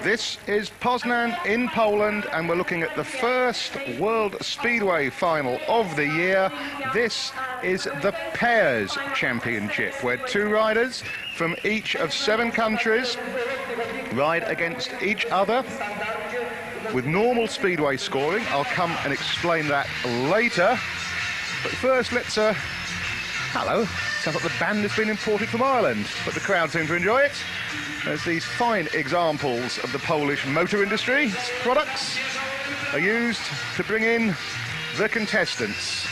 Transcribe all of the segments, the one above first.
This is Poznan in Poland, and we're looking at the first World Speedway final of the year. This is the Pairs Championship, where two riders from each of 7 countries ride against each other with normal speedway scoring. I'll come and explain that later. But first, let's... hello. Sounds like the band has been imported from Ireland, but the crowd seem to enjoy it. There's these fine examples of the Polish motor industry. Its products are used to bring in the contestants.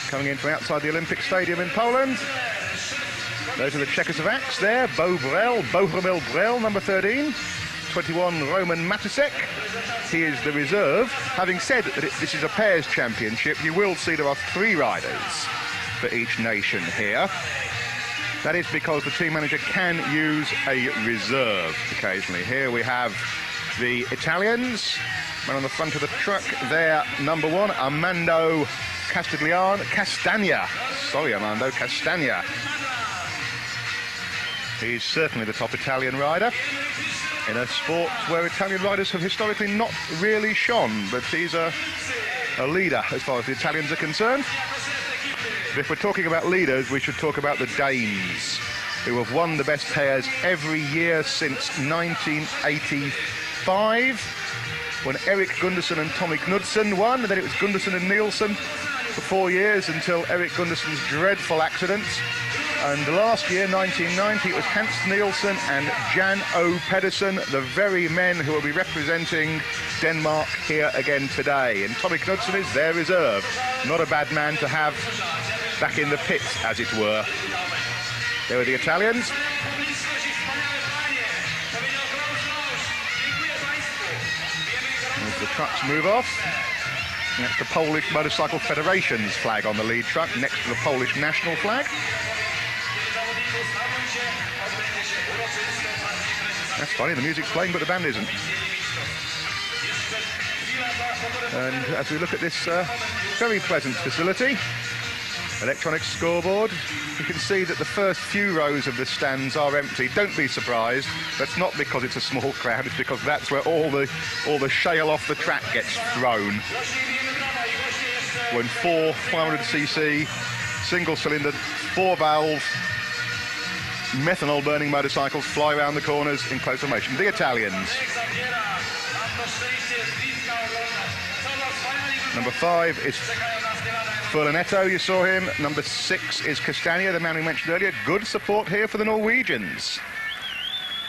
Coming in from outside the Olympic Stadium in Poland. Those are the Czechoslovaks there. Bohumil Brel, number 13. 21, Roman Matusek. He is the reserve. Having said that this is a pairs championship, you will see there are 3 riders for each nation here. That is because the team manager can use a reserve occasionally. Here we have the Italians. Man on the front of the truck there, number 1, Armando Castagna. Sorry, Armando Castagna. He's certainly the top Italian rider in a sport where Italian riders have historically not really shone, but he's a leader as far as the Italians are concerned. But if we're talking about leaders, we should talk about the Danes, who have won the best pairs every year since 1985, when Erik Gundersen and Tommy Knudsen won, and then it was Gundersen and Nielsen for 4 years until Erik Gundersen's dreadful accident. And last year, 1990, it was Hans Nielsen and Jan O. Pedersen, the very men who will be representing Denmark here again today. And Tommy Knudsen is their reserve. Not a bad man to have back in the pit, as it were. There are the Italians. As the trucks move off. That's the Polish Motorcycle Federation's flag on the lead truck, next to the Polish national flag. That's funny, the music's playing, but the band isn't. And as we look at this very pleasant facility, electronic scoreboard, you can see that the first few rows of the stands are empty. Don't be surprised. That's not because it's a small crowd, it's because that's where all the shale off the track gets thrown. When 4 500cc, single-cylinder, 4-valve, methanol-burning motorcycles fly around the corners in close formation. The Italians. Number 5 is Furlanetto, you saw him. Number 6 is Castagna, the man we mentioned earlier. Good support here for the Norwegians.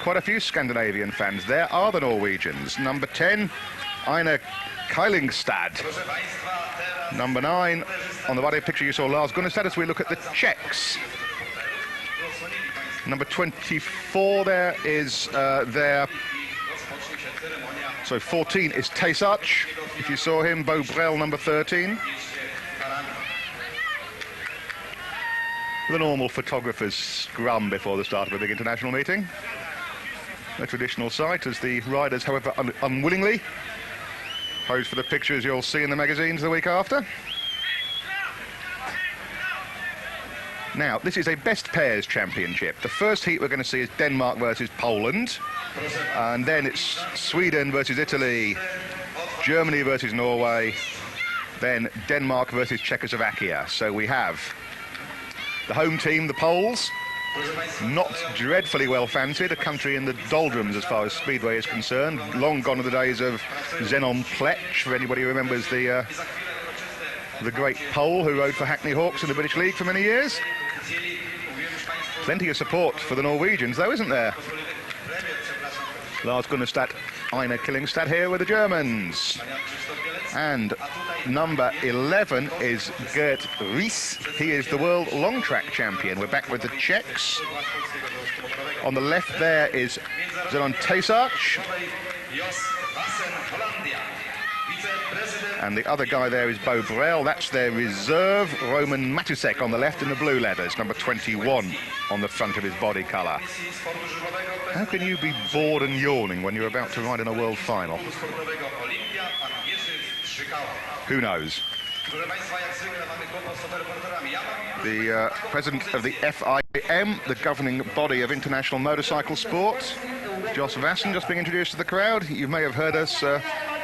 Quite a few Scandinavian fans. There are the Norwegians. Number 10, Einar Kylingstad. Number 9, on the body picture you saw Lars Gunnestad, as we look at the Czechs. Number 24 there is 14 is Tesach, if you saw him. Bo Brel, number 13. The normal photographer's scrum before the start of a big international meeting. A traditional sight, as the riders, however unwillingly, pose for the pictures you'll see in the magazines the week after. Now, this is a best pairs championship. The first heat we're going to see is Denmark versus Poland, and then it's Sweden versus Italy, Germany versus Norway, then Denmark versus Czechoslovakia. So we have the home team, the Poles, not dreadfully well fancied, a country in the doldrums as far as Speedway is concerned. Long gone are the days of Zenon Plech, for anybody who remembers the great Pole who rode for Hackney Hawks in the British League for many years. Plenty of support for the Norwegians, though, isn't there? Lars Gunnestad, Einar Kylingstad here with the Germans. And number 11 is Gert Ries. He is the world long track champion. We're back with the Czechs. On the left there is Zenon Tesach. And the other guy there is Bo Brel. That's their reserve. Roman Matusek on the left in the blue leathers, number 21 on the front of his body colour. How can you be bored and yawning when you're about to ride in a world final? Who knows? the president of the FIM, the governing body of international motorcycle sport. Jos Vassen just being introduced to the crowd. You may have heard us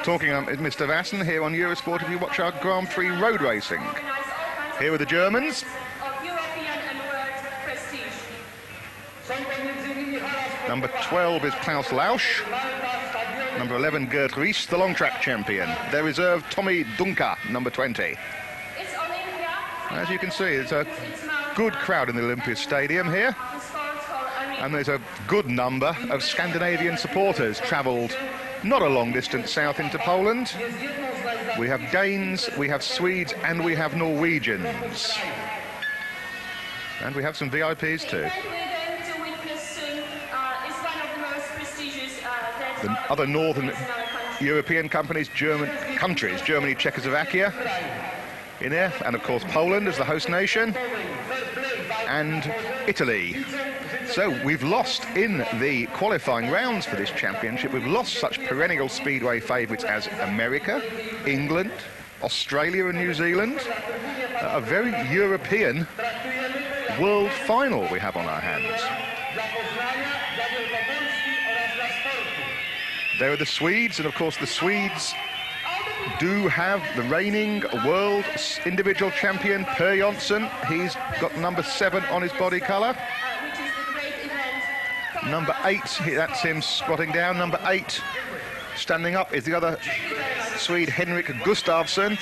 talking with Mr. Vassen here on Eurosport if you watch our Grand Prix road racing. Here are the Germans. Number 12 is Klaus Lausch. Number 11, Gerd Ries, the long track champion. Their reserve, Tommy Dunker, number 20. As you can see, it's a good crowd in the Olympia Stadium here. And there's a good number of Scandinavian supporters travelled not a long distance south into Poland. We have Danes, we have Swedes, and we have Norwegians. And we have some VIPs too. The other northern European countries, Germany, Czechoslovakia in there, and of course Poland as the host nation, and Italy. So we've lost in the qualifying rounds for this championship, we've lost such perennial speedway favourites as America, England, Australia and New Zealand. A very European world final we have on our hands. There are the Swedes, and of course the Swedes do have the reigning world individual champion Per Jonsson. He's got number 7 on his body colour. Number 8, that's him squatting down. Number 8 standing up is the other Swede, Henrik Gustafsson,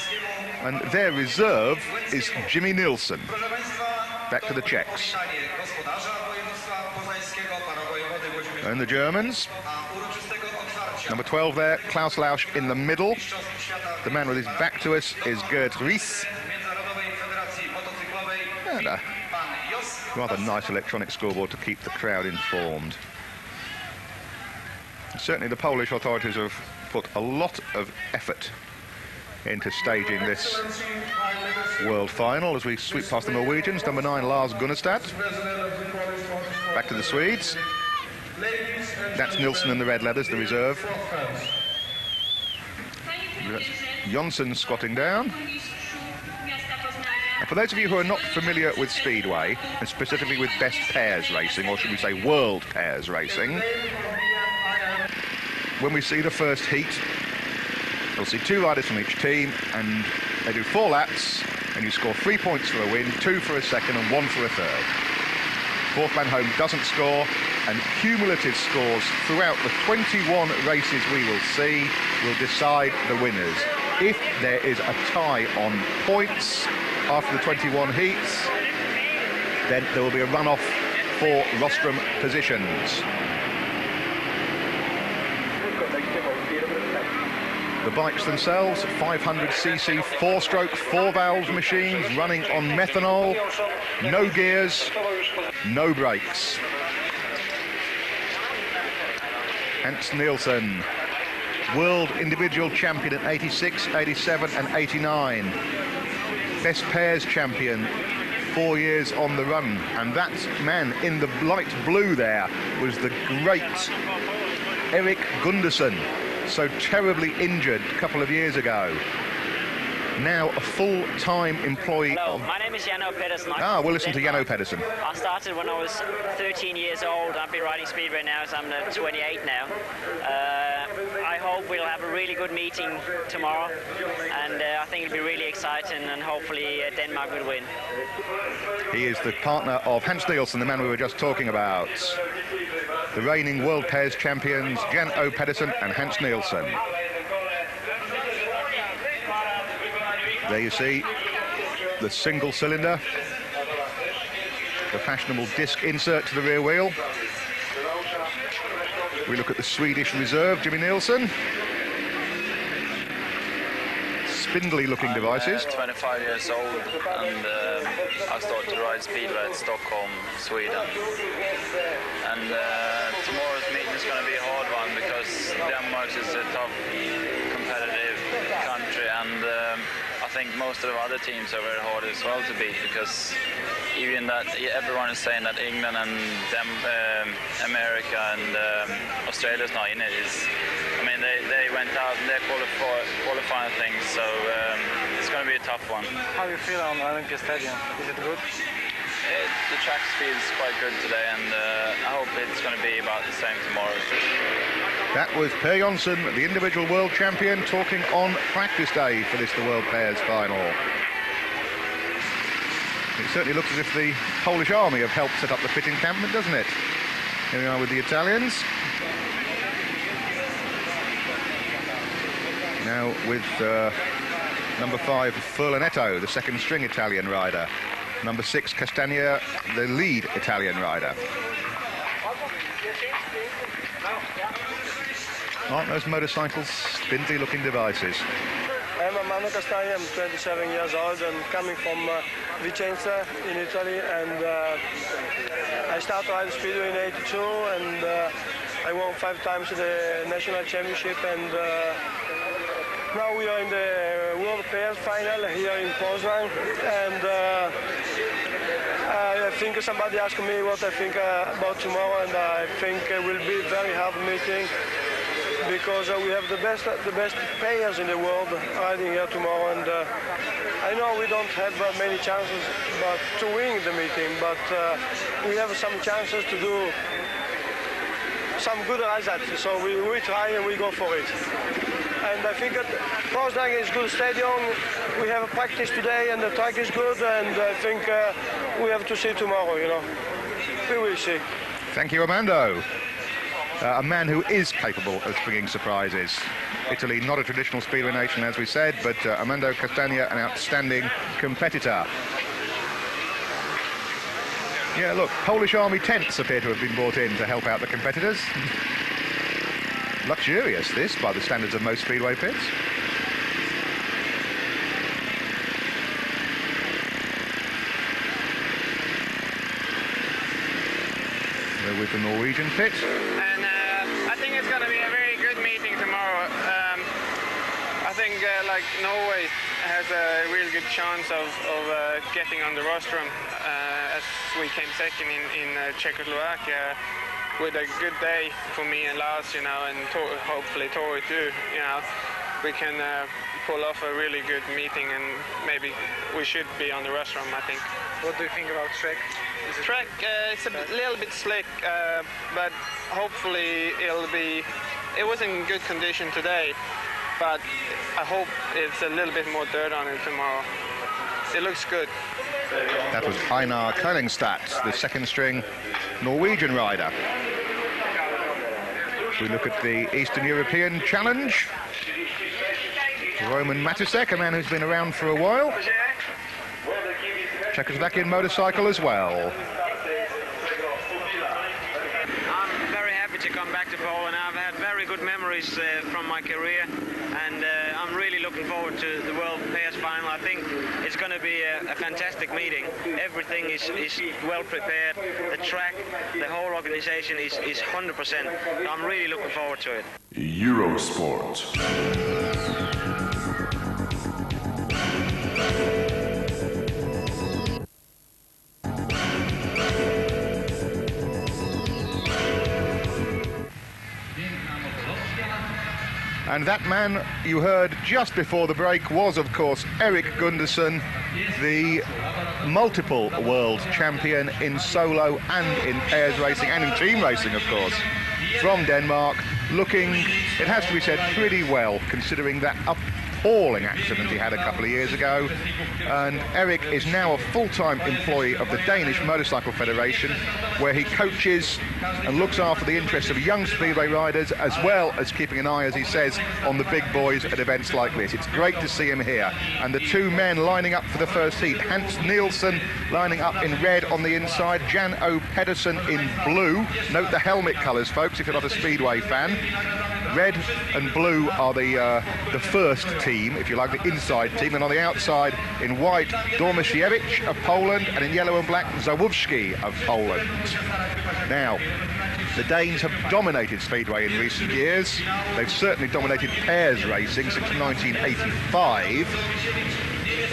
and their reserve is Jimmy Nielsen. Back to the Czechs. And the Germans. Number 12 there, Klaus Lausch in the middle. The man with his back to us is Gerd Ries. And a rather nice electronic scoreboard to keep the crowd informed. Certainly the Polish authorities have put a lot of effort into staging this world final as we sweep past the Norwegians. Number 9, Lars Gunnestad. Back to the Swedes. That's Nielsen and the red leathers, the reserve. That's Jonsson squatting down. And for those of you who are not familiar with Speedway, and specifically with best pairs racing, or should we say world pairs racing, when we see the first heat, we'll see 2 riders from each team, and they do 4 laps, and you score 3 points for a win, 2 for a second, and 1 for a third. Fourth man home doesn't score, and cumulative scores throughout the 21 races we will see will decide the winners. If there is a tie on points after the 21 heats, then there will be a run-off for rostrum positions. The bikes themselves, 500cc 4-stroke 4-valve machines running on methanol, no gears, no brakes. Hans Nielsen, world individual champion at 86, 87 and 89. Best pairs champion 4 years on the run. And that man in the light blue there was the great Erik Gundersen, so terribly injured a couple of years ago. Now a full-time employee. Hello, my name is Pedersen. We'll listen to Pedersen. I started when I was 13 years old. I've been riding Speedway now, so I'm 28 now. I hope we'll have a really good meeting tomorrow, and I think it'll be really exciting, and hopefully Denmark will win. He is the partner of Hans Nielsen, the man we were just talking about. The reigning world pairs champions, Jan O. Pedersen and Hans Nielsen. There you see the single cylinder, the fashionable disc insert to the rear wheel. We look at the Swedish reserve, Jimmy Nielsen. Spindly looking devices. I'm 25 years old, and I started to ride Speedway at Stockholm, Sweden. And tomorrow's meeting is going to be a hard one because Denmark is a tough, competitive country, and I think most of the other teams are very hard as well to beat, because even that everyone is saying that England and America and Australia is not in it. I mean, they went out and they're qualifying things, so it's going to be a tough one. How do you feel on Olympia Stadium? Is it good? The track speed is quite good today, and I hope it's going to be about the same tomorrow. That was Pedersen, the individual world champion, talking on practice day for this, the World Pairs final. It certainly looks as if the Polish army have helped set up the pit encampment, doesn't it? Here we are with the Italians. Now with number 5, Furlanetto, the second string Italian rider. Number 6, Castagna, the lead Italian rider. Aren't those motorcycles spindly-looking devices? I'm Armando Castagna, I'm 27 years old and coming from Vicenza in Italy, and I started riding Speedway in '82, and I won 5 times the national championship, and now we are in the World Pairs final here in Poznan, and I think somebody asked me what I think about tomorrow, and I think it will be a very hard meeting, because we have the best players in the world riding here tomorrow, and I know we don't have many chances but to win the meeting, but we have some chances to do some good results, so we try and we go for it. And I think that Poznan is a good stadium. We have a practice today and the track is good, and I think we have to see tomorrow, you know. We will see. Thank you, Armando. A man who is capable of bringing surprises. Italy, not a traditional speedway nation, as we said, but Armando Castagna, an outstanding competitor. Yeah, look, Polish army tents appear to have been brought in to help out the competitors. Luxurious, this, by the standards of most speedway pits. We're with the Norwegian pit. And I think it's going to be a very good meeting tomorrow. I think like Norway has a really good chance of getting on the rostrum, as we came second in Czechoslovakia, with a good day for me and Lars, you know, and hopefully Tori too, you know. We can pull off a really good meeting, and maybe we should be on the rostrum, I think. What do you think about track? Track, it's a little bit slick, but hopefully it was in good condition today, but I hope it's a little bit more dirt on it tomorrow. It looks good. That was Einar Koningstat, the second string Norwegian rider. We look at the Eastern European Challenge. Roman Matusek, a man who's been around for a while. Czechoslovakian motorcycle as well. I'm very happy to come back to Poland. I've had very good memories from my career, and I'm really looking forward to the World Pairs final. I think it's going to be a fantastic meeting. Everything is well prepared. The track, the whole organization is 100%. I'm really looking forward to it. Eurosport. And that man you heard just before the break was, of course, Erik Gundersen, the multiple world champion in solo and in pairs racing and in team racing, of course, from Denmark, looking, it has to be said, pretty well, considering that appalling accident he had a couple of years ago. And Erik is now a full-time employee of the Danish Motorcycle Federation, where he coaches and looks after the interests of young speedway riders, as well as keeping an eye, as he says, on the big boys at events like this. It's great to see him here. And the two men lining up for the first heat, Hans Nielsen lining up in red on the inside, Jan O. Pedersen in blue. Note the helmet colours, folks, if you're not a speedway fan. Red and blue are the first team, if you like, the inside team, and on the outside in white, Dormasiewicz of Poland, and in yellow and black, Zawowski of Poland. Now, the Danes have dominated speedway in recent years. They've certainly dominated pairs racing since 1985.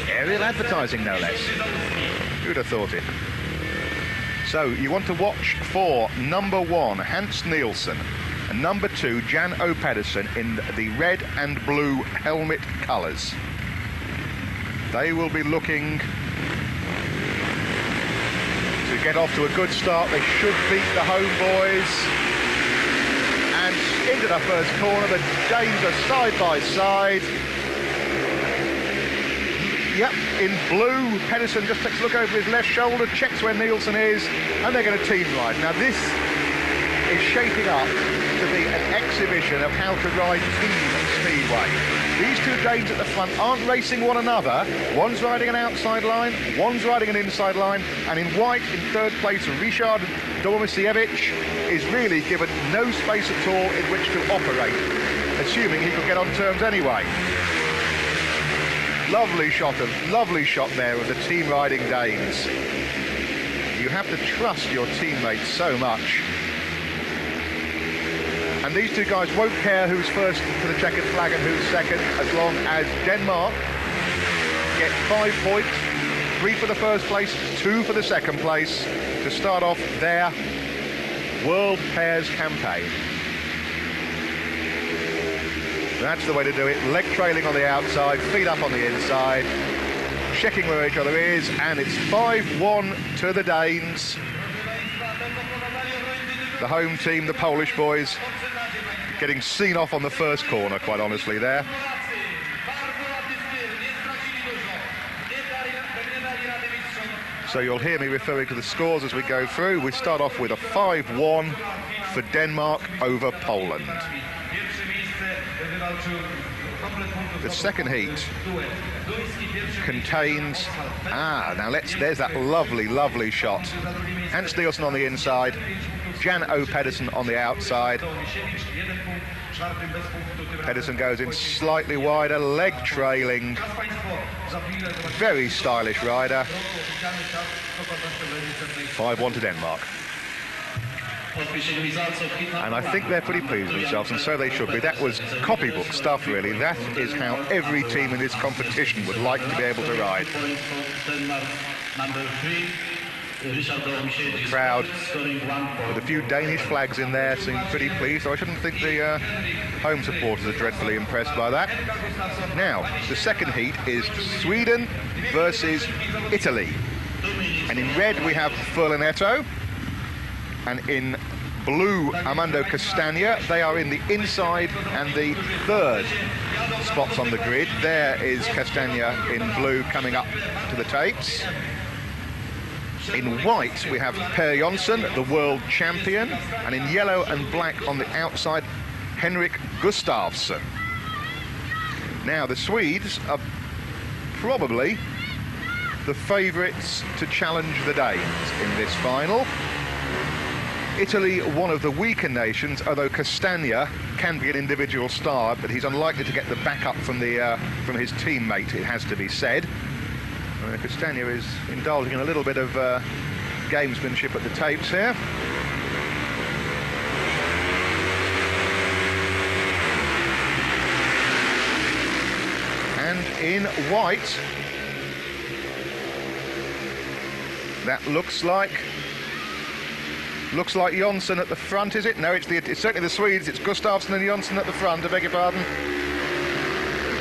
Aerial advertising, no less. Who'd have thought it? So you want to watch for number 1, Hans Nielsen, and number 2, Jan O. Pedersen, in the red and blue helmet colours. They will be looking to get off to a good start. They should beat the home boys. And into the first corner, the Danes are side by side. Yep, in blue, Pedersen just takes a look over his left shoulder, checks where Nielsen is, and they're going to team ride. Now this is shaping up to be an exhibition of how to ride team speedway. These two Danes at the front aren't racing one another. One's riding an outside line, one's riding an inside line, and in white, in third place, Ryszard Dormisiewicz is really given no space at all in which to operate, assuming he could get on terms anyway. Lovely shot there of the team riding Danes. You have to trust your teammates so much. And these two guys won't care who's first to the checkered flag and who's second, as long as Denmark get 5 points, 3 for the first place, 2 for the second place, to start off their World Pairs campaign. That's the way to do it. Leg trailing on the outside, feet up on the inside, checking where each other is, and it's 5-1 to the Danes. The home team, the Polish boys, getting seen off on the first corner, quite honestly, there. So you'll hear me referring to the scores as we go through. We start off with a 5-1 for Denmark over Poland. The second heat contains, now there's that lovely shot. Hans Nielsen on the inside, Jan O. Pedersen on the outside. Pedersen goes in slightly wider, leg trailing. Very stylish rider. 5-1 to Denmark. And I think they're pretty pleased with themselves, and so they should be. That was copybook stuff, really. That is how every team in this competition would like to be able to ride. The crowd, with a few Danish flags in there, seem pretty pleased, so I shouldn't think the home supporters are dreadfully impressed by that. Now, the second heat is Sweden versus Italy. And in red we have Furlanetto, and in blue Armando Castagna. They are in the inside and the third spots on the grid. There is Castagna in blue coming up to the tapes. In white we have Per Jonsson, the world champion, and in yellow and black on the outside, Henrik Gustafsson. Now the Swedes are probably the favourites to challenge the Danes in this final. Italy, one of the weaker nations, although Castagna can be an individual star, but he's unlikely to get the backup from his teammate, it has to be said. Castagna is indulging in a little bit of gamesmanship at the tapes here. And in white, that looks like Jonsson at the front, is it? No, it's certainly the Swedes. It's Gustafsson and Jonsson at the front, I beg your pardon.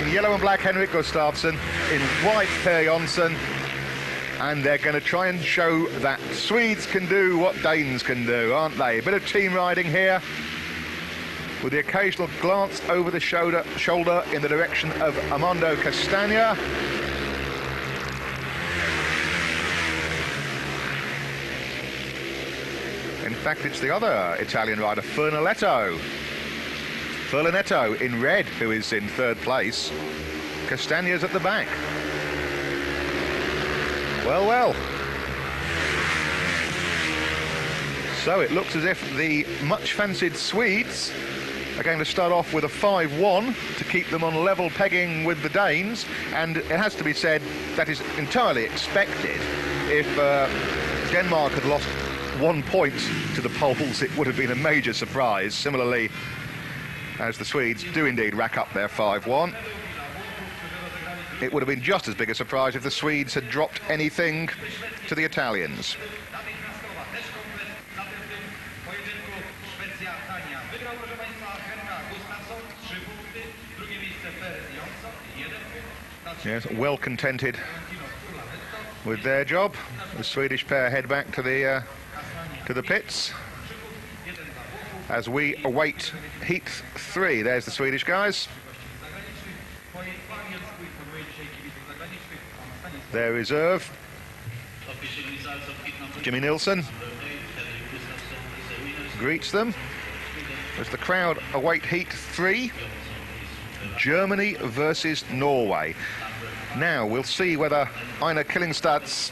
In yellow and black, Henrik Gustafsson. In white, Per Jonsson. And they're going to try and show that Swedes can do what Danes can do, aren't they? A bit of team riding here, with the occasional glance over the shoulder in the direction of Armando Castagna. In fact, it's the other Italian rider, Furlanetto in red, who is in third place. Castagna's at the back. Well. So it looks as if the much-fancied Swedes are going to start off with a 5-1 to keep them on level pegging with the Danes, and it has to be said that is entirely expected. If Denmark had lost 1 point to the Poles, it would have been a major surprise, similarly as the Swedes do indeed rack up their 5-1. it would have been just as big a surprise if the Swedes had dropped anything to the Italians. Yes, well contented with their job. The Swedish pair head back to the pits as we await heat 3. There's the Swedish guys. Their reserve, Jimmy Nielsen, greets them as the crowd await heat 3. Germany versus Norway. Now we'll see whether Einar Killingstad's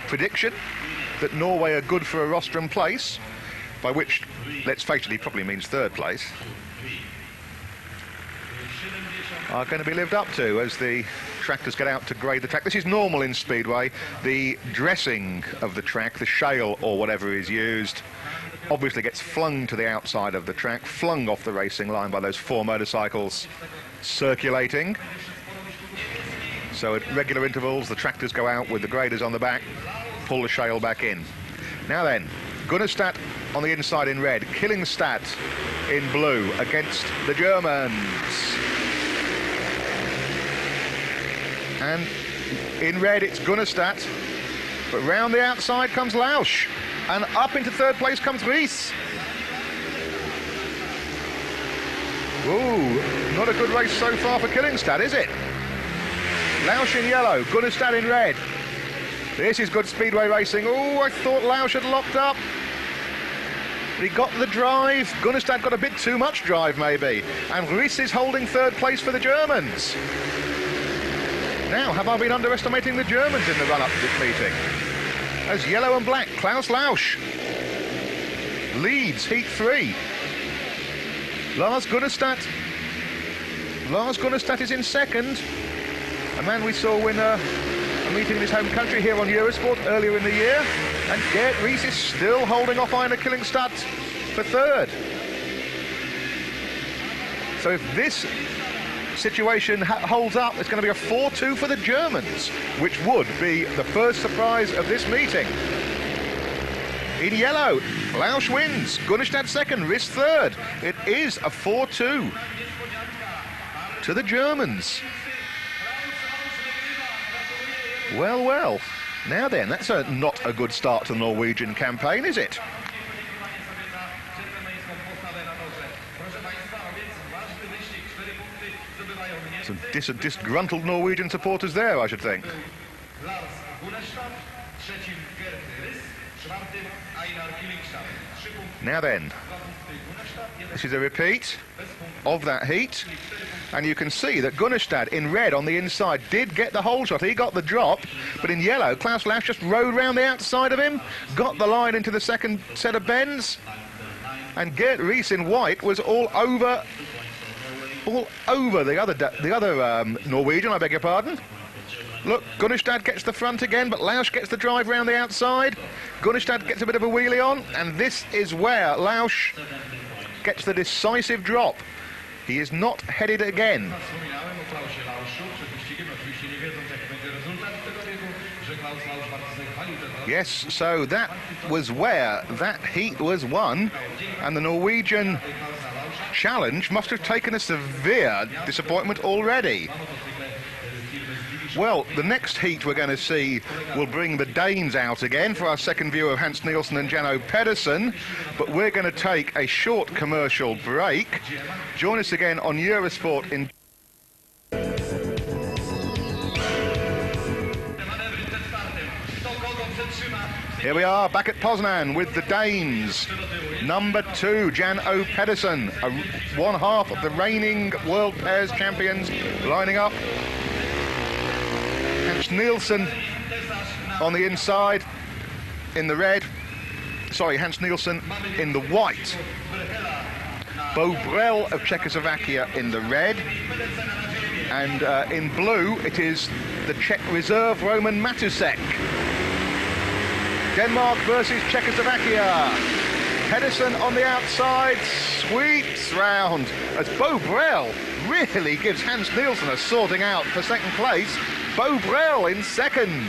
prediction that Norway are good for a rostrum place, by which, let's face it, he probably means 3rd place, are going to be lived up to as the tractors get out to grade the track. This is normal in Speedway. The dressing of the track, the shale or whatever is used, obviously gets flung to the outside of the track, flung off the racing line by those 4 motorcycles circulating. So at regular intervals, the tractors go out with the graders on the back, pull the shale back in. Now then, Gunnestad on the inside in red, Killingstad in blue against the Germans. And in red, it's Gunnestad, but round the outside comes Lausch. And up into 3rd place comes Ries. Ooh, not a good race so far for Killingstad, is it? Lausch in yellow, Gunnestad in red. This is good Speedway racing. Oh, I thought Lausch had locked up. But he got the drive. Gunnestad got a bit too much drive, maybe. And Ries is holding 3rd place for the Germans. Now, have I been underestimating the Germans in the run-up to this meeting? As yellow and black, Klaus Lausch leads heat 3. Lars Gunnestad is in 2nd. A man we saw win a meeting in his home country here on Eurosport earlier in the year. And Gert Ries is still holding off Einar Killingstad for 3rd. So if this situation holds up, it's going to be a 4-2 for the Germans, which would be the first surprise of this meeting. In yellow, Lausch wins, Gunnestad 2nd, Ries 3rd. It is a 4-2 to the Germans. Well, well. Now then, that's not a good start to the Norwegian campaign, is it? Some disgruntled Norwegian supporters there, I should think. Now then, this is a repeat of that heat, and you can see that Gunnestad in red on the inside did get the hole shot. He got the drop, but in yellow, Klaus Lausch just rode round the outside of him, got the line into the 2nd set of bends, and Gert Ries in white was all over the other Norwegian, I beg your pardon. Look, Gunnestad gets the front again, but Lausch gets the drive round the outside. Gunnestad gets a bit of a wheelie on, and this is where Lausch gets the decisive drop. He is not headed again. Yes, so that was where that heat was won, and the Norwegian challenge must have taken a severe disappointment already. Well, the next heat we're going to see will bring the Danes out again for our second view of Hans Nielsen and Janno Pedersen, but we're going to take a short commercial break. Join us again on Eurosport in... Here we are, back at Poznan with the Danes. Number 2, Jan O. Pedersen, one half of the reigning World Pairs champions, lining up. Hans Nielsen on the inside in the red. Sorry, Hans Nielsen in the white. Bo Brel of Czechoslovakia in the red. And in blue, it is the Czech reserve, Roman Matusek. Denmark versus Czechoslovakia. Pedersen on the outside, sweeps round as Bo Brell really gives Hans Nielsen a sorting out for second place. Bo Brell in second.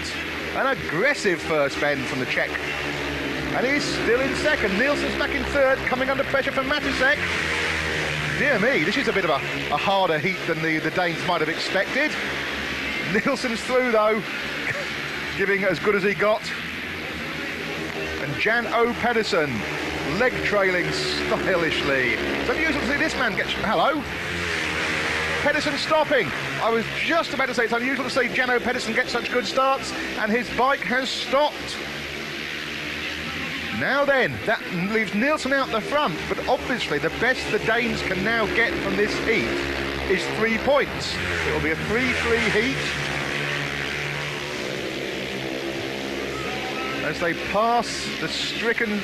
An aggressive first bend from the Czech. And he's still in second. Nielsen's back in third, coming under pressure from Matusek. Dear me, this is a bit of a harder heat than the Danes might have expected. Nielsen's through though, giving as good as he got. And Jan O. Pedersen, leg trailing stylishly. It's unusual to see this man get... Hello? Pedersen stopping. I was just about to say it's unusual to see Jan O. Pedersen get such good starts, and his bike has stopped. Now then, that leaves Nielsen out the front, but obviously the best the Danes can now get from this heat is 3 points. It'll be a 3-3 heat. As they pass the stricken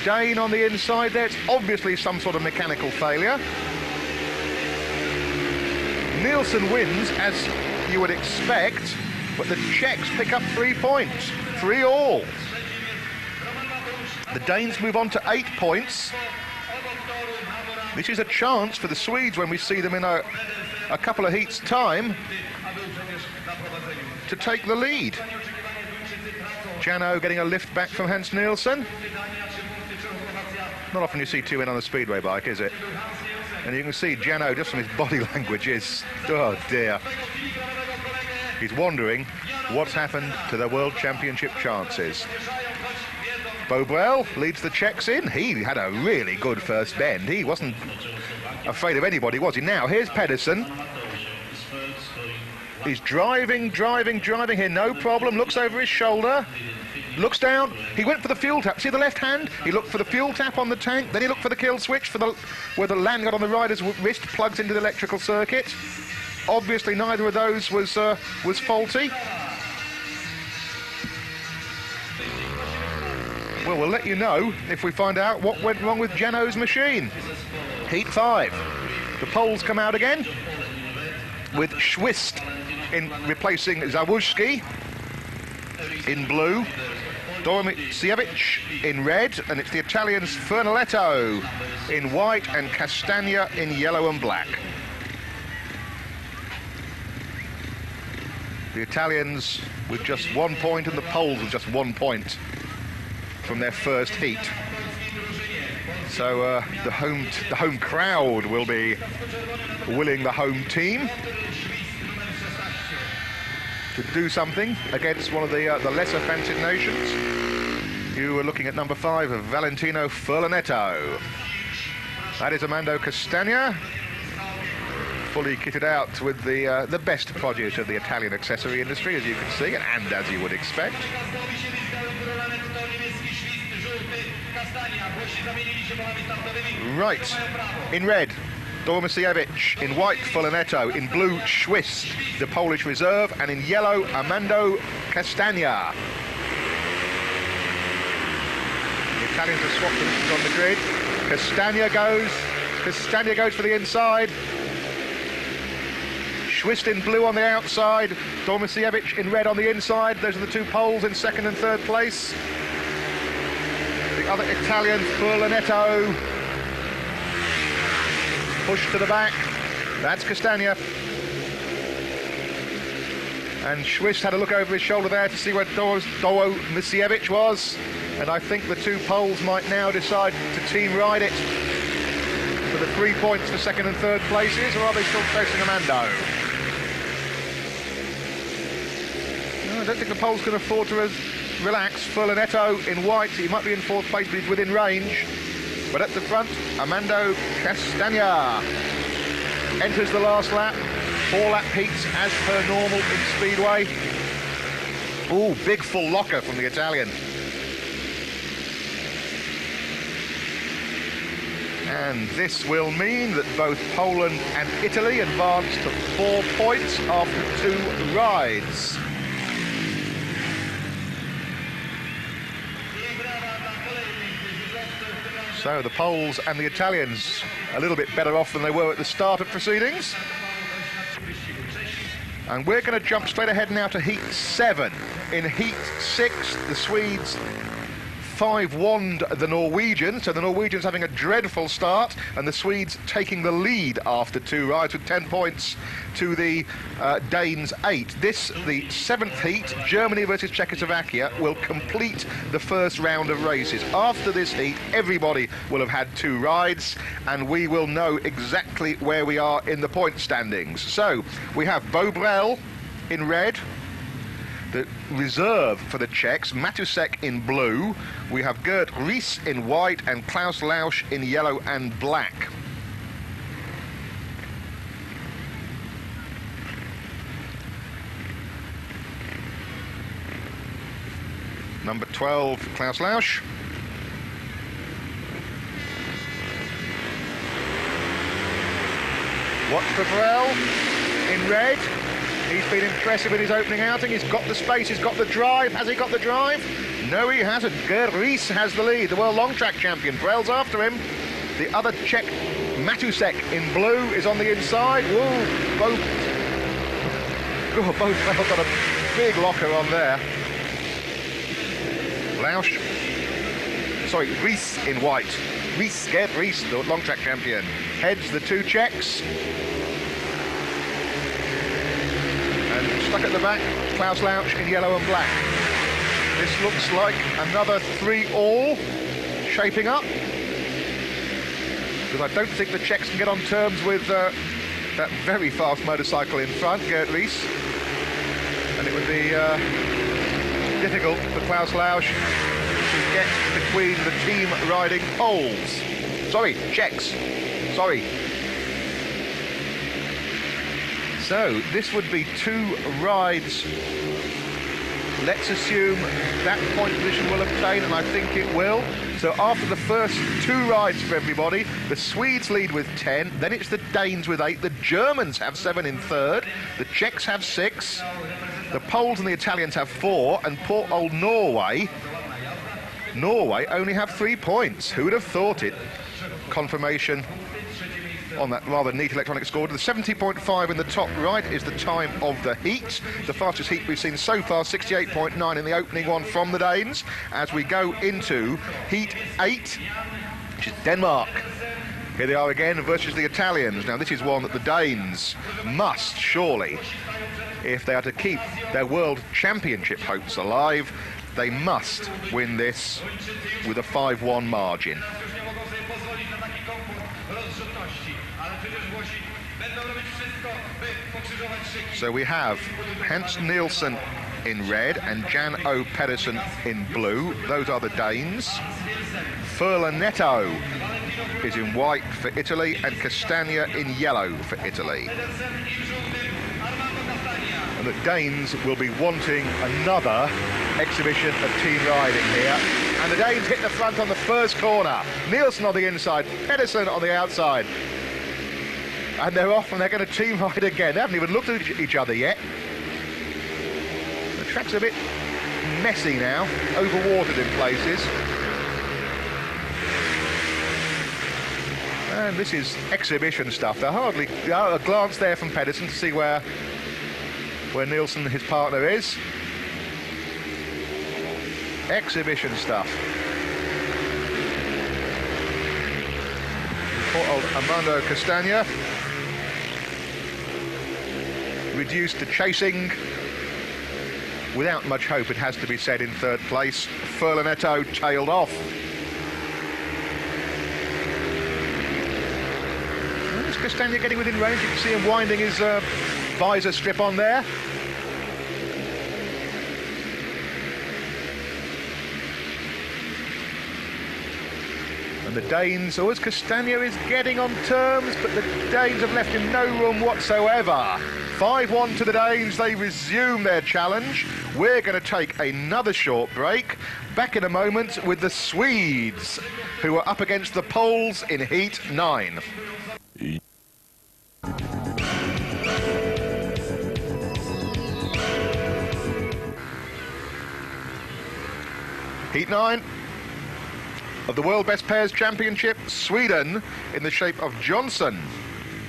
Dane on the inside there, it's obviously some sort of mechanical failure. Nielsen wins, as you would expect, but the Czechs pick up 3 points, 3 all. The Danes move on to 8 points. This is a chance for the Swedes when we see them in a couple of heats' time to take the lead. Jano getting a lift back from Hans Nielsen. Not often you see two in on a Speedway bike, is it? And you can see Jano, just from his body language, is, oh dear. He's wondering what's happened to the World Championship chances. Bo Brell leads the Czechs in. He had a really good first bend. He wasn't afraid of anybody, was he? Now, here's Pedersen. He's driving here, no problem. Looks over his shoulder. Looks down. He went for the fuel tap. See the left hand? He looked for the fuel tap on the tank. Then he looked for the kill switch for where the lanyard on the rider's wrist plugs into the electrical circuit. Obviously, neither of those was faulty. Well, we'll let you know if we find out what went wrong with Jano's machine. Heat 5. The Poles come out again with Schwist in replacing Zawuski in blue, Doromisiewicz in red, and it's the Italians Fernaletto in white and Castagna in yellow and black. The Italians with just 1 point and the Poles with just 1 point from their first heat. So the home crowd will be willing the home team to do something against one of the lesser fancied nations. You were looking at number 5 of Valentino Furlanetto. That is Armando Castagna, fully kitted out with the best produce of the Italian accessory industry, as you can see, and as you would expect. Right, in red, Doromisiewicz, in white, Furlanetto, in blue, Schwist, the Polish reserve, and in yellow, Armando Castagna. The Italians have swapped positions on the grid. Castagna goes for the inside. Schwist in blue on the outside, Doromisiewicz in red on the inside. Those are the two Poles in second and third place. The other Italian, Furlanetto, pushed to the back. That's Castagna. And Schwist had a look over his shoulder there to see where Doromisiewicz was. And I think the two Poles might now decide to team ride it for the 3 points for second and third places, or are they still chasing Armando? No, I don't think the Poles can afford to relax. Furlanetto in white, he might be in fourth place, but he's within range. But at the front, Armando Castagna enters the last lap. 4-lap heats as per normal in Speedway. Ooh, big full locker from the Italian. And this will mean that both Poland and Italy advance to 4 points after 2 rides. So the Poles and the Italians a little bit better off than they were at the start of proceedings. And we're going to jump straight ahead now to Heat 7. In Heat 6, the Swedes 5-1'd the Norwegians, so the Norwegians having a dreadful start, and the Swedes taking the lead after 2 rides with 10 points to the Danes 8. This, the 7th heat, Germany versus Czechoslovakia, will complete the first round of races. After this heat, everybody will have had 2 rides, and we will know exactly where we are in the point standings. So, we have Bo Brel in red, the reserve for the Czechs, Matusek in blue. We have Gert Ries in white and Klaus Lausch in yellow and black. Number 12, Klaus Lausch. Watch for Brel in red. He's been impressive in his opening outing. He's got the space, he's got the drive. Has he got the drive? No, he hasn't. Gert Ries has the lead, the world long track champion. Brel's after him. The other Czech, Matusek in blue, is on the inside. Whoa, Bo Brel got a big locker on there. Lausch, sorry, Ries in white. Gert Ries, the long track champion. Heads the 2 Czechs. And stuck at the back, Klaus Lausch in yellow and black. This looks like another 3-all shaping up. Because I don't think the Czechs can get on terms with that very fast motorcycle in front, Gert Ries. And it would be difficult for Klaus Lausch to get between the team riding Poles. Sorry, Czechs. Sorry. So this would be 2 rides. Let's assume that point position will obtain, and I think it will. So after the first 2 rides for everybody, the Swedes lead with 10, then it's the Danes with 8, the Germans have 7 in third, the Czechs have 6, the Poles and the Italians have 4, and poor old Norway only have 3 points. Who would have thought it? Confirmation on that rather neat electronic score. The 70.5 in the top right is the time of the heat. The fastest heat we've seen so far, 68.9 in the opening one from the Danes. As we go into heat 8, which is Denmark. Here they are again versus the Italians. Now this is one that the Danes must surely, if they are to keep their World Championship hopes alive, they must win this with a 5-1 margin. So we have Hans Nielsen in red and Jan O. Pedersen in blue. Those are the Danes. Furlanetto is in white for Italy and Castagna in yellow for Italy. And the Danes will be wanting another exhibition of team riding here. And the Danes hit the front on the first corner. Nielsen on the inside, Pedersen on the outside. And they're off and they're going to team ride again. They haven't even looked at each other yet. The track's a bit messy now, overwatered in places. And this is exhibition stuff. They're hardly a glance there from Pedersen to see where Nielsen, his partner, is. Exhibition stuff. Poor old Armando Castagna. Reduced to chasing without much hope, it has to be said, in third place. Furlanetto tailed off. Is Castagna getting within range? You can see him winding his visor strip on there. And the Danes, as Castagna is getting on terms, but the Danes have left him no room whatsoever. 5-1 to the Danes, they resume their challenge. We're going to take another short break. Back in a moment with the Swedes, who are up against the Poles in Heat 9. Heat 9 of the World Best Pairs Championship, Sweden in the shape of Johnson.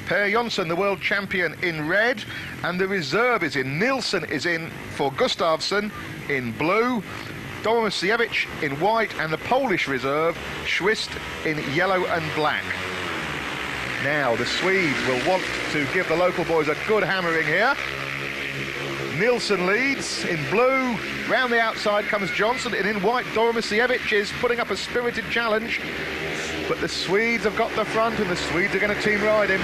Per Jonsson, the world champion, in red, and the reserve is in. Nielsen is in for Gustafsson in blue. Doromasiewicz in white, and the Polish reserve, Schwist, in yellow and black. Now, the Swedes will want to give the local boys a good hammering here. Nielsen leads in blue. Round the outside comes Johnson, and in white, Doromasiewicz is putting up a spirited challenge. But the Swedes have got the front, and the Swedes are going to team ride him.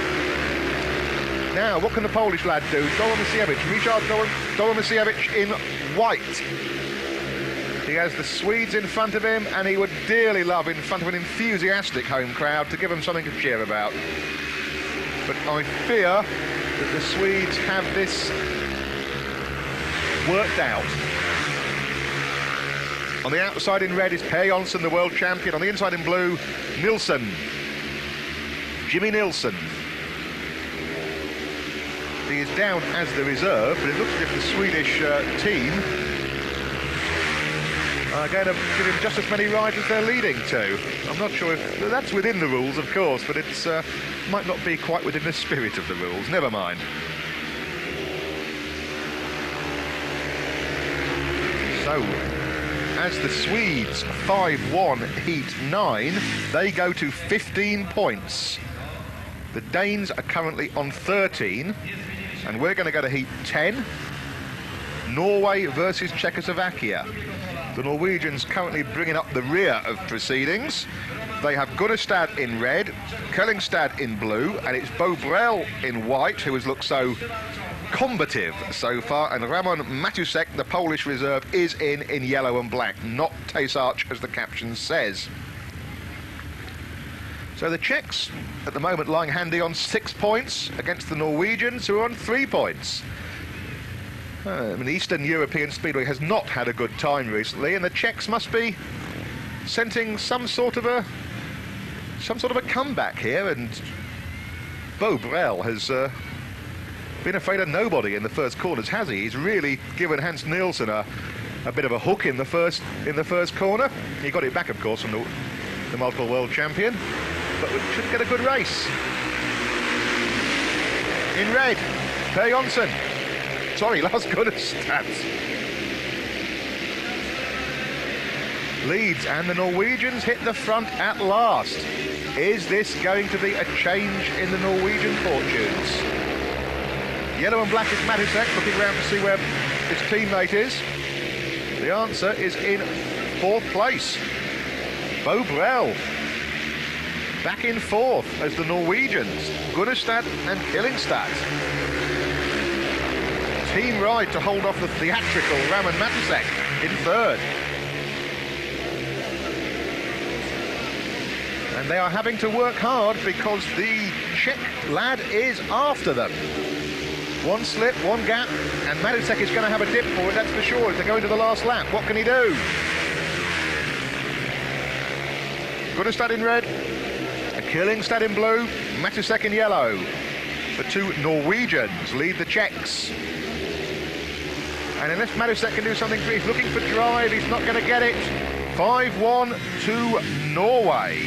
Now, what can the Polish lad do? Doromasiewicz, Richard Doromasiewicz in white. He has the Swedes in front of him, and he would dearly love in front of an enthusiastic home crowd to give him something to cheer about. But I fear that the Swedes have this worked out. On the outside in red is Per Jonsson, the world champion. On the inside in blue, Nielsen. Jimmy Nielsen. He is down as the reserve, but it looks as if the Swedish team are going to give him just as many rides as they're leading to. I'm not sure if that's within the rules, of course, but it's might not be quite within the spirit of the rules. Never mind. So, as the Swedes 5-1 heat 9, they go to 15 points. The Danes are currently on 13, and we're going to go to heat 10. Norway versus Czechoslovakia. The Norwegians currently bringing up the rear of proceedings. They have Gunnestad in red, Kellingstad in blue, and it's Bo Brel in white, who has looked so combative so far, and Ramon Matusek, the Polish reserve, is in yellow and black, not Tesarch as the caption says. So the Czechs at the moment lying handy on 6 points against the Norwegians, who are on 3 points. I mean, the Eastern European Speedway has not had a good time recently, and the Czechs must be scenting some sort of a comeback here, and Bo Brel has been afraid of nobody in the first corners, has he? He's really given Hans Nielsen a bit of a hook in the first corner. He got it back, of course, from the multiple world champion, but we should get a good race. In red, Per Jonsson. Sorry, Lars Gunnestad leads, and the Norwegians hit the front at last. Is this going to be a change in the Norwegian fortunes? Yellow and black is Matusek, looking around to see where his teammate is. The answer is in 4th place. Bo Brel back in 4th as the Norwegians, Gunnestad and Kellingstad team ride to hold off the theatrical Ramon Matusek in 3rd. And they are having to work hard because the Czech lad is after them. One slip, one gap, and Matusek is going to have a dip for it, that's for sure, as they go into the last lap. What can he do? Gunnestad in red, Kellingstad in blue, Matusek in yellow. The 2 Norwegians lead the Czechs. And unless Matusek can do something, he's looking for drive, he's not going to get it. 5-1 to Norway.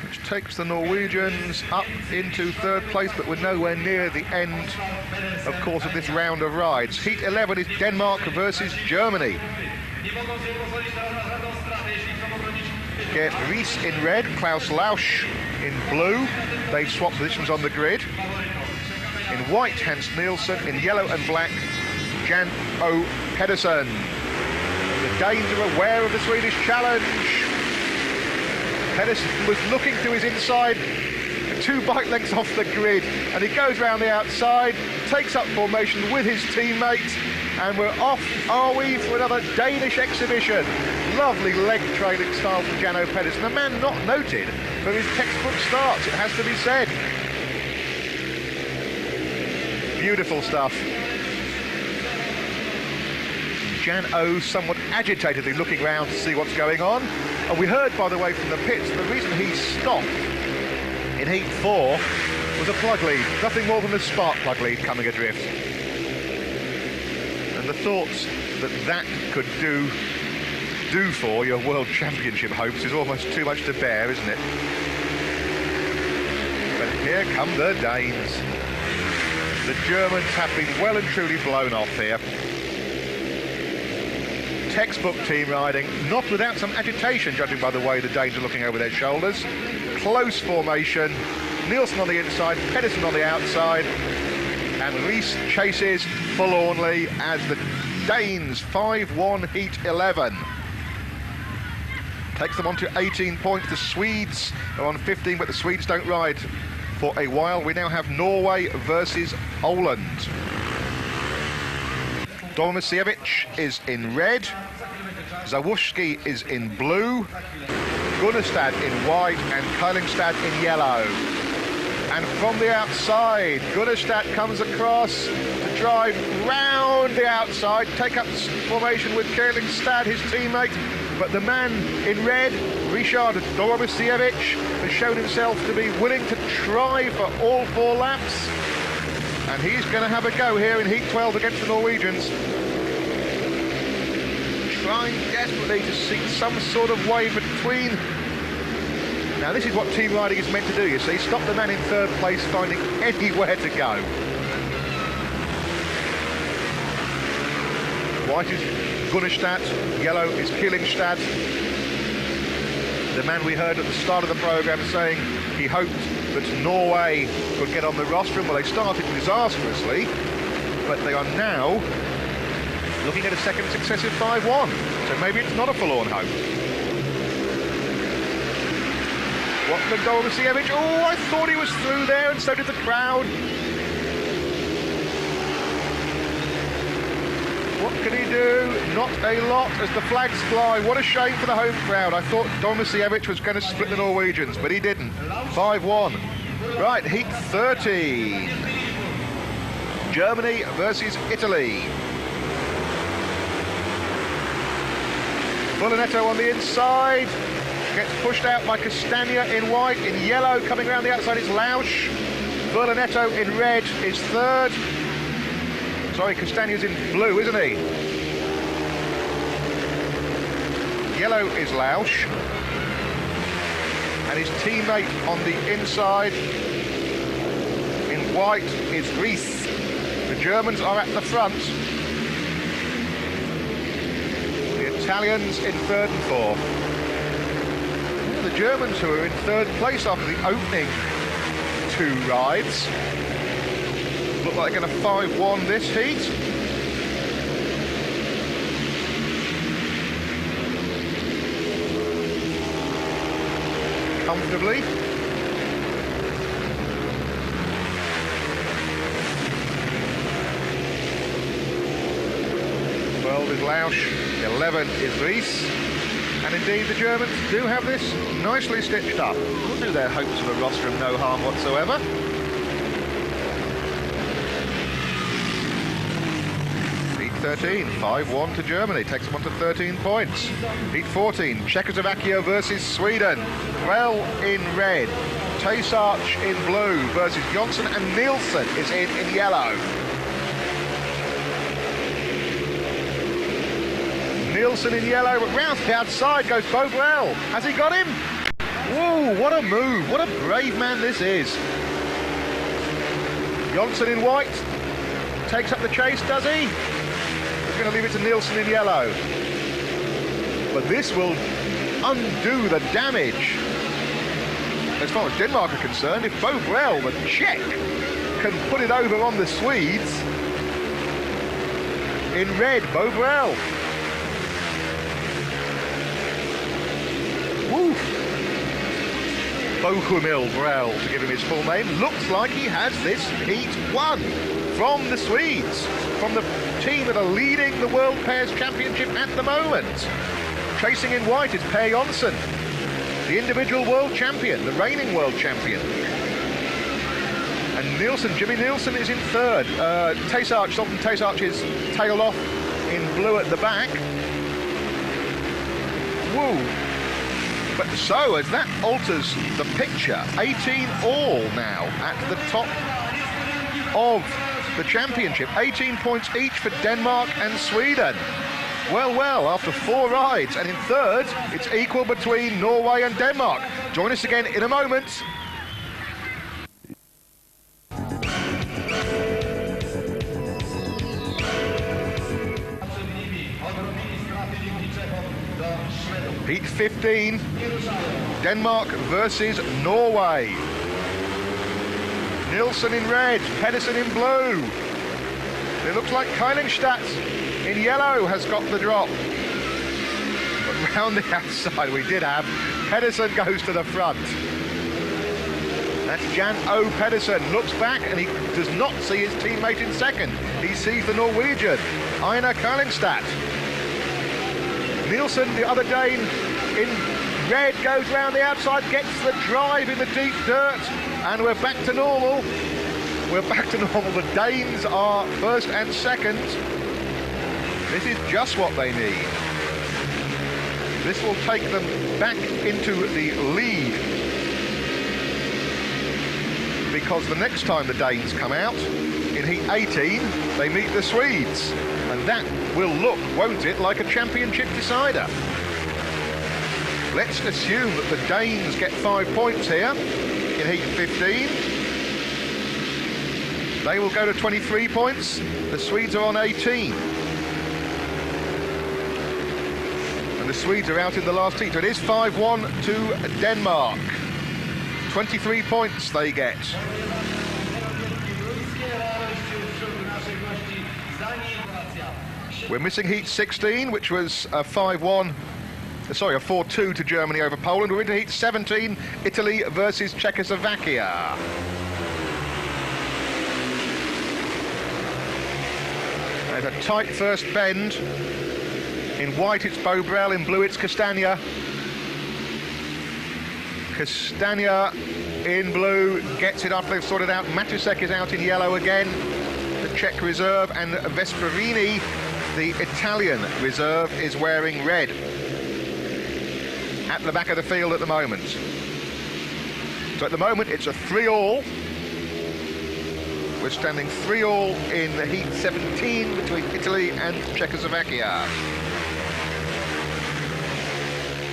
Which takes the Norwegians up into 3rd place, but we're nowhere near the end, of course, of this round of rides. Heat 11 is Denmark versus Germany. Gert Ries in red, Klaus Lausch in blue. They've swapped positions on the grid. In white, Hans Nielsen. In yellow and black, Jan O. Pedersen. The Danes are aware of the Swedish challenge. Pedersen was looking to his inside, 2 bike lengths off the grid, and he goes round the outside, takes up formation with his teammate, and we're off, are we, for another Danish exhibition. Lovely leg trailing style from Jan O. Pedersen, a man not noted for his textbook starts, it has to be said. Beautiful stuff. Jan O somewhat agitatedly looking round to see what's going on. And we heard, by the way, from the pits, the reason he stopped in heat 4 was a plug lead. Nothing more than a spark plug lead coming adrift. And the thoughts that could do for your World Championship hopes is almost too much to bear, isn't it? But here come the Danes. The Germans have been well and truly blown off here. Textbook team riding, not without some agitation, judging by the way the Danes are looking over their shoulders. Close formation, Nielsen on the inside, Pedersen on the outside, and Rees chases forlornly as the Danes 5-1 heat 11. Takes them on to 18 points. The Swedes are on 15, but the Swedes don't ride for a while. We now have Norway versus Poland. Dormasiewicz is in red, Zawuski is in blue, Gunnestad in white, and Kylingstad in yellow. And from the outside, Gunnestad comes across to drive round the outside, take up formation with Kylingstad, his teammate. But the man in red, Richard Dormasiewicz, has shown himself to be willing to try for all 4 laps. And he's going to have a go here in Heat 12 against the Norwegians. Trying desperately to seek some sort of way between. Now this is what team riding is meant to do, you see. Stop the man in 3rd place finding anywhere to go. White is Gunnestad, yellow is Kylingstad. The man we heard at the start of the programme saying he hoped that Norway could get on the rostrum. Well, they started disastrously, but they are now looking at a second successive 5-1. So maybe it's not a forlorn hope. What Dormasiewicz? Oh, I thought he was through there, and so did the crowd. What can he do? Not a lot as the flags fly. What a shame for the home crowd. I thought Dormasiewicz was going to split the Norwegians, but he didn't. 5-1. Right, Heat 30. Germany versus Italy. Bulanetto on the inside. Gets pushed out by Castagna in white. In yellow, coming around the outside is Lausch. Bulanetto in red is 3rd. Sorry, Castagna's in blue, isn't he? Yellow is Lausch. And his teammate on the inside in white is Rees. The Germans are at the front. The Italians in 3rd and 4th. The Germans, who are in 3rd place after the opening 2 rides, look like they're going to 5-1 this heat. Comfortably. 12 is Lausch, 11 is Rees. And indeed, the Germans do have this nicely stitched up. Will do their hopes of a rostrum no harm whatsoever. Heat 13, 5-1 to Germany, takes them on to 13 points. Heat 14, Czechoslovakia versus Sweden. Well in red. Tesarch in blue versus Jonsson, and Nielsen is in yellow. Nielsen in yellow, but round the outside goes Bobrel. Has he got him? Whoa, what a move. What a brave man this is. Jonsson in white. Takes up the chase, does he? He's going to leave it to Nielsen in yellow. But this will undo the damage. As far as Denmark are concerned, if Bobrel, the Czech, can put it over on the Swedes. In red, Bobrel. Bohumil Brel, to give him his full name, looks like he has this heat won from the Swedes, from the team that are leading the World Pairs Championship at the moment. Chasing in white is Per Jonsson, the individual world champion, the reigning world champion. And Nielsen, Jimmy Nielsen is in 3rd. Tesarch, Sultan Tesarch is tailed off in blue at the back. Woo! But so, as that alters the picture, 18 all now at the top of the championship. 18 points each for Denmark and Sweden. Well, after 4 rides, and in 3rd, it's equal between Norway and Denmark. Join us again in a moment. Heat 15, Denmark versus Norway. Nielsen in red, Pedersen in blue. It looks like Kylingstad in yellow has got the drop. But round the outside we did have Pedersen goes to the front. That's Jan O. Pedersen, looks back and he does not see his teammate in second. He sees the Norwegian, Einar Kylingstad. Nielsen, the other Dane, in red, goes round the outside, gets the drive in the deep dirt, and we're back to normal. We're back to normal. The Danes are first and second. This is just what they need. This will take them back into the lead, because the next time the Danes come out, in Heat 18, they meet the Swedes. And that will look, won't it, like a championship decider. Let's assume that the Danes get 5 points here in Heat 15. They will go to 23 points. The Swedes are on 18. And the Swedes are out in the last heat. So it is 5-1 to Denmark. 23 points they get. We're missing Heat 16, which was a 4-2 to Germany over Poland. We're into Heat 17, Italy versus Czechoslovakia. There's a tight first bend. In white it's Bobrel, in blue it's Castagna. Castagna in blue gets it after they've sorted out. Matusek is out in yellow again, the Czech reserve, and Vesperini, the Italian reserve, is wearing red at the back of the field at the moment. So at the moment it's a 3-all. We're standing 3-all in the Heat 17 between Italy and Czechoslovakia.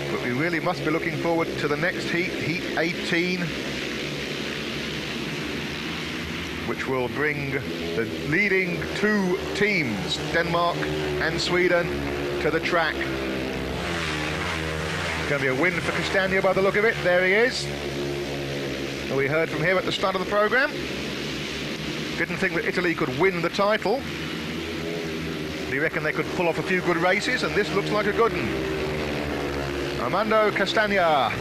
But we really must be looking forward to the next heat, Heat 18, which will bring the leading two teams, Denmark and Sweden, to the track. It's going to be a win for Castagna by the look of it. There he is. We heard from him at the start of the programme. Didn't think that Italy could win the title. He reckoned they could pull off a few good races, and this looks like a good one. Armando Castagna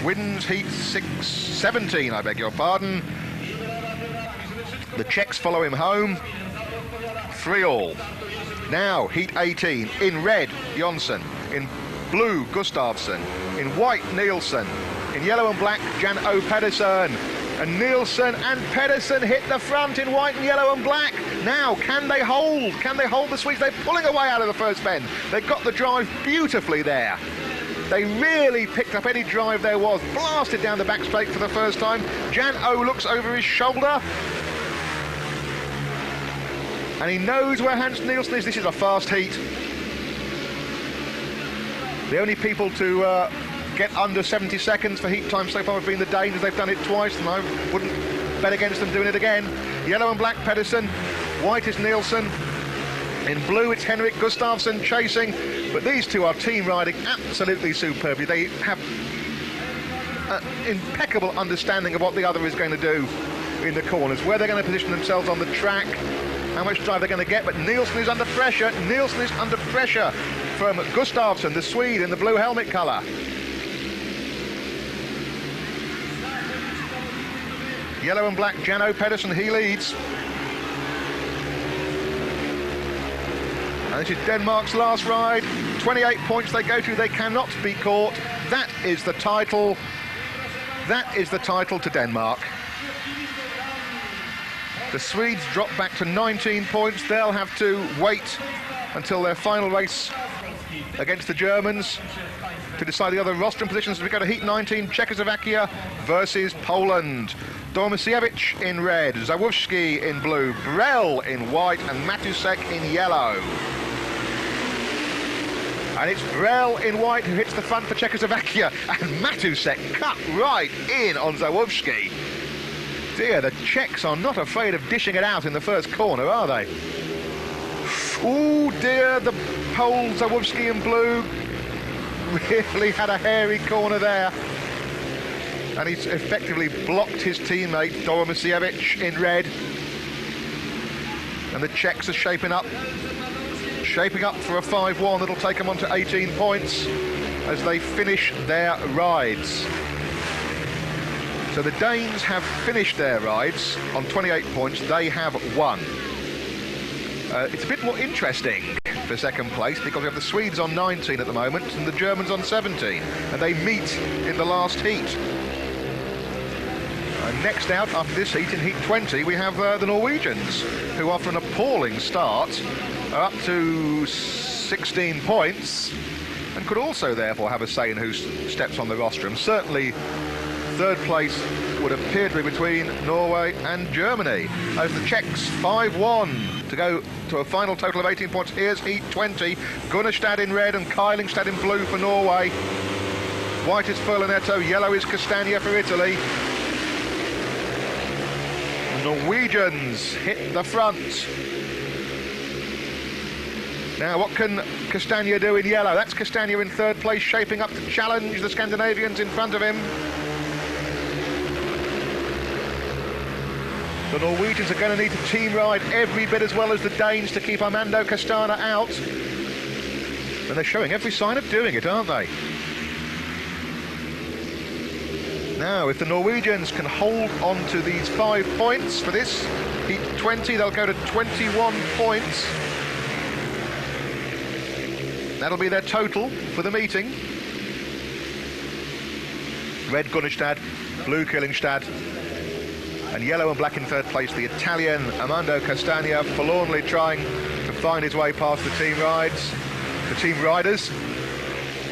wins Heat 17, I beg your pardon. The Czechs follow him home. 3-all. Now, Heat 18. In red, Jonsson. In blue, Gustafsson. In white, Nielsen. In yellow and black, Jan O. Pedersen. And Nielsen and Pedersen hit the front in white and yellow and black. Now, can they hold? Can they hold the Swedes? They're pulling away out of the first bend. They got the drive beautifully there. They really picked up any drive there was. Blasted down the back straight for the first time. Jan O looks over his shoulder. And he knows where Hans Nielsen is. This is a fast heat. The only people to get under 70 seconds for heat time so far have been the Danes. They've done it twice, and I wouldn't bet against them doing it again. Yellow and black, Pedersen. White is Nielsen. In blue, it's Henrik Gustafsson chasing. But these two are team riding absolutely superbly. They have an impeccable understanding of what the other is going to do in the corners, where they're going to position themselves on the track, how much drive they're going to get. But Nielsen is under pressure. Nielsen is under pressure from Gustafsson, the Swede, in the blue helmet colour. Yellow and black, Jan O. Pedersen, he leads. And this is Denmark's last ride. 28 points they go to. They cannot be caught. That is the title. That is the title to Denmark. The Swedes drop back to 19 points. They'll have to wait until their final race against the Germans to decide the other rostrum positions as we go to Heat 19, Czechoslovakia versus Poland. Dormasiewicz in red, Zawuski in blue, Brel in white, and Matusek in yellow. And it's Brel in white who hits the front for Czechoslovakia, and Matusek cut right in on Zawuski. Dear, the Czechs are not afraid of dishing it out in the first corner, are they? Oh dear, the Pole, Zawuski in blue, really had a hairy corner there. And he's effectively blocked his teammate, Doromisiewicz, in red. And the Czechs are shaping up for a 5-1 that'll take them on to 18 points as they finish their rides. So the Danes have finished their rides on 28 points. They have won. It's a bit more interesting for second place because we have the Swedes on 19 at the moment and the Germans on 17, and they meet in the last heat. And next out after this heat, in heat 20, we have the Norwegians, who after an appalling start are up to 16 points and could also therefore have a say in who steps on the rostrum. Certainly third place would appear to be between Norway and Germany. As the Czechs 5-1 to go to a final total of 18 points. Here's heat 20. Gunnestad in red and Keilingstad in blue for Norway. White is Furlanetto, yellow is Castagna for Italy. The Norwegians hit the front. Now, what can Castagna do in yellow? That's Castagna in third place, shaping up to challenge the Scandinavians in front of him. The Norwegians are going to need to team ride every bit as well as the Danes to keep Armando Castagna out. And they're showing every sign of doing it, aren't they? Now, if the Norwegians can hold on to these 5 points for this heat 20, they'll go to 21 points. That'll be their total for the meeting. Red Gunnestad, blue Keilingstad, and yellow and black in third place, the Italian Armando Castagna, forlornly trying to find his way past the team riders.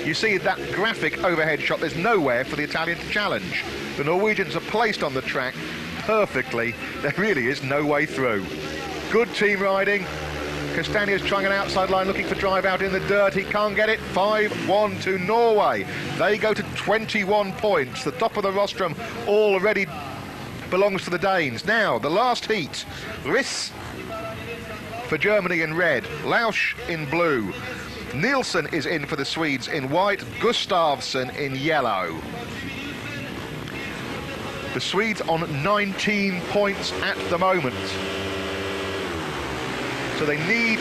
You see that graphic overhead shot, there's nowhere for the Italian to challenge. The Norwegians are placed on the track perfectly. There really is no way through. Good team riding. Castagna's trying an outside line, looking for drive out in the dirt. He can't get it. 5-1 to Norway. They go to 21 points. The top of the rostrum already belongs to the Danes. Now, the last heat. Riss for Germany in red. Lausch in blue. Nielsen is in for the Swedes in white. Gustafsson in yellow. The Swedes on 19 points at the moment. So they need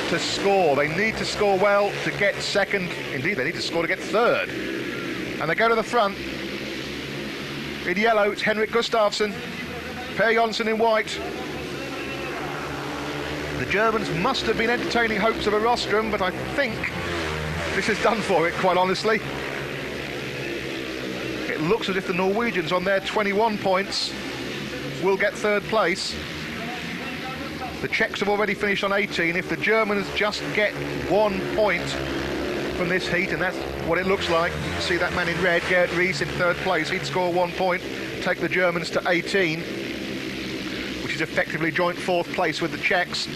to score. They need to score well to get second. Indeed, they need to score to get third. And they go to the front. In yellow, it's Henrik Gustafsson. Per Jonsson in white. The Germans must have been entertaining hopes of a rostrum, but I think this is done for it, quite honestly. It looks as if the Norwegians on their 21 points will get third place. The Czechs have already finished on 18. If the Germans just get 1 point from this heat, and that's what it looks like. You can see that man in red, Gerd Ries, in third place. He'd score 1 point, take the Germans to 18, which is effectively joint fourth place with the Czechs.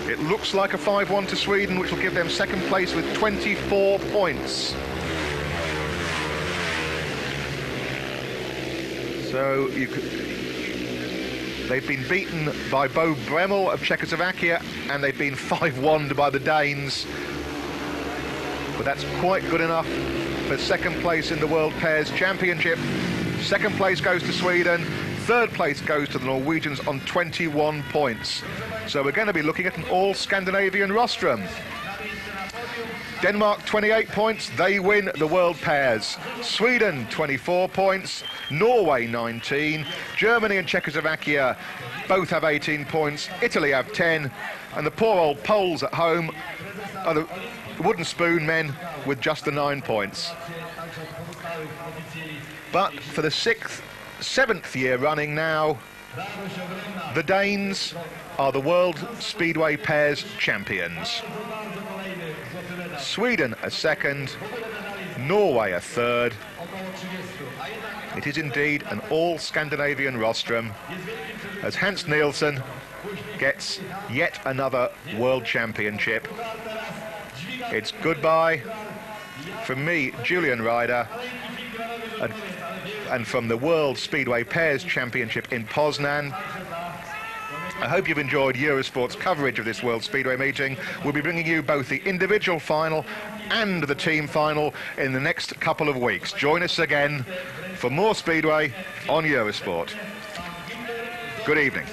It looks like a 5-1 to Sweden, which will give them second place with 24 points. So they've been beaten by Bo Bremel of Czechoslovakia, and they've been 5-1'd by the Danes. But that's quite good enough for second place in the World Pairs Championship. Second place goes to Sweden. Third place goes to the Norwegians on 21 points. So we're going to be looking at an all-Scandinavian rostrum. Denmark 28 points, they win the World Pairs. Sweden 24 points, Norway 19, Germany and Czechoslovakia both have 18 points, Italy have 10, and the poor old Poles at home are the wooden spoon men with just the 9 points. But for the seventh year running now, the Danes are the World Speedway Pairs champions. Sweden a second, Norway a third. It is indeed an all-Scandinavian rostrum as Hans Nielsen gets yet another World Championship. It's goodbye from me, Julian Ryder, and from the World Speedway Pairs Championship in Poznan. I hope you've enjoyed Eurosport's coverage of this World Speedway meeting. We'll be bringing you both the individual final and the team final in the next couple of weeks. Join us again for more Speedway on Eurosport. Good evening.